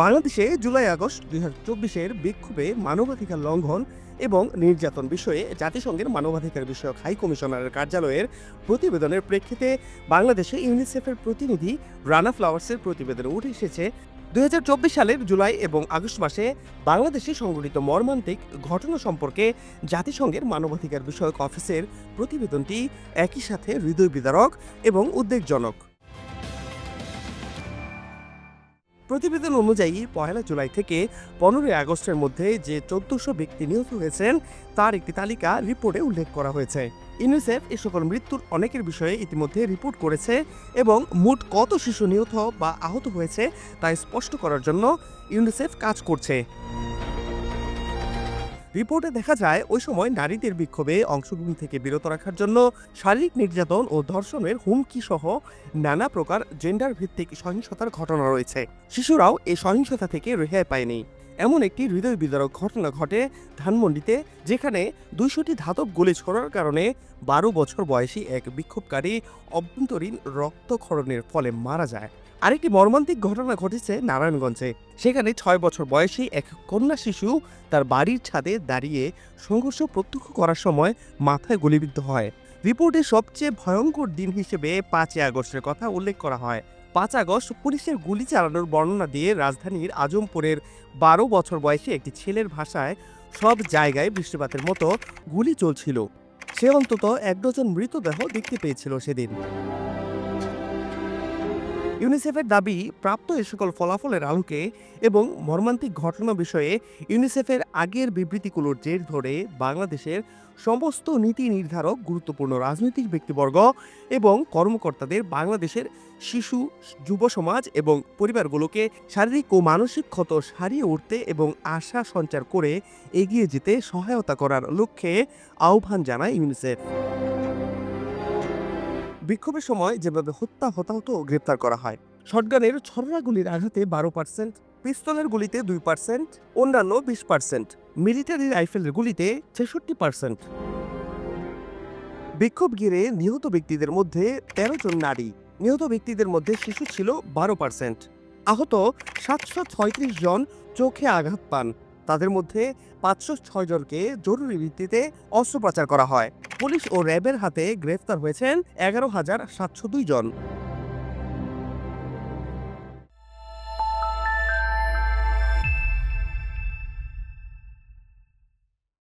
বাংলাদেশে July August 2024-এর বিক্ষোভে মানবাধিকার লঙ্ঘন এবং নির্যাতন বিষয়ে জাতিসংঘের মানবাধিকার বিষয়ক হাই কমিশনারের কার্যালয়ের প্রতিবেদনের প্রেক্ষিতে বাংলাদেশে ইউনিসেফের প্রতিনিধি রানা ফ্লাওয়ার্সের প্রতিবেদনে উঠে এসেছে 2024 সালের জুলাই এবং আগস্ট মাসে বাংলাদেশে সংঘটিত মর্মান্তিক ঘটনা সম্পর্কে জাতিসংঘের মানবাধিকার বিষয়ক অফিসের প্রতিবেদনটি একই সাথে হৃদয় বিদারক এবং উদ্বেগজনক। প্রতিবেদন অনুযায়ী 1 জুলাই থেকে 15 আগস্টের মধ্যে যে 1400 ব্যক্তি নিহত হয়েছেন তার একটি তালিকা রিপোর্টে উল্লেখ করা হয়েছে। ইউনিসেফ এ সকল মৃত্যুর অনেকের বিষয়ে ইতিমধ্যে রিপোর্ট করেছে এবং মোট কত শিশু নিহত বা আহত হয়েছে তা স্পষ্ট করার জন্য ইউনিসেফ কাজ করছে। রিপোর্টে দেখা যায় ওই সময় নারীদের বিক্ষোভে অংশগ্রহণ থেকে বিরত রাখার জন্য শারীরিক নির্যাতন ও ধর্ষণের হুমকি সহ নানা প্রকার জেন্ডার ভিত্তিক সহিংসতার ঘটনা রয়েছে। শিশুরাও এই সহিংসতা থেকে রেহাই পায়নি। এমন একটি হৃদয় বিদারক ঘটনা ঘটে ধানমন্ডিতে, যেখানে 200টি ধাতব গুলি ছোড়ার কারণে 12 বছর বয়সী এক বিক্ষোভকারী অভ্যন্তরীণ রক্তক্ষরণের ফলে মারা যায়। আরেকটি মর্মান্তিক ঘটনা ঘটেছে নারায়ণগঞ্জে। সেখানে 6 বছর বয়সী এক কন্যা শিশু তার বাড়ির ছাদে দাঁড়িয়ে সংঘর্ষ প্রত্যক্ষ করার সময় মাথায় গুলিবিদ্ধ হয়। রিপোর্টে সবচেয়ে ভয়ঙ্কর দিন হিসেবে 5 আগস্টের কথা উল্লেখ করা হয়। 5 আগস্ট পুলিশের গুলি চালানোর বর্ণনা দিয়ে রাজধানীর আজমপুরের 12 বছর বয়সী একটি ছেলের ভাষায় সব জায়গায় বৃষ্টিপাতের মতো গুলি চলছিল। সে অন্তত 1 ডজন মৃতদেহ দেখতে পেয়েছিল সেদিন। ইউনিসেফের দাবি, প্রাপ্ত এ সকল ফলাফলের আলোকে এবং মর্মান্তিক ঘটনা বিষয়ে ইউনিসেফের আগের বিবৃতিগুলোর জের ধরে বাংলাদেশের সমস্ত নীতি নির্ধারক, গুরুত্বপূর্ণ রাজনৈতিক ব্যক্তিবর্গ এবং কর্মকর্তাদের বাংলাদেশের শিশু, যুব সমাজ এবং পরিবারগুলোকে শারীরিক ও মানসিক ক্ষত সারিয়ে উঠতে এবং আশা সঞ্চার করে এগিয়ে যেতে সহায়তা করার লক্ষ্যে আহ্বান জানায় ইউনিসেফ। বিক্ষোভের সময় যেভাবে হতাহত ও গ্রেপ্তার করা হয়, শটগানের ছররা গুলির আঘাতে 12%, পিস্তলের গুলিতে 2%, অন্যান্য 20%, মিলিটারি রাইফেলের গুলিতে 66%। বিক্ষোভ ঘিরে নিহত ব্যক্তিদের মধ্যে 13 জন নারী, নিহত ব্যক্তিদের মধ্যে শিশু ছিল 12%। আহত 736 জন চোখে আঘাত পান। তাদের মধ্যে 506 জনকে জরুরি ভিত্তিতে অস্ত্রোপচার করা হয়। পুলিশ ও র্যাবের হাতে গ্রেফতার হয়েছেন 11,702 জন।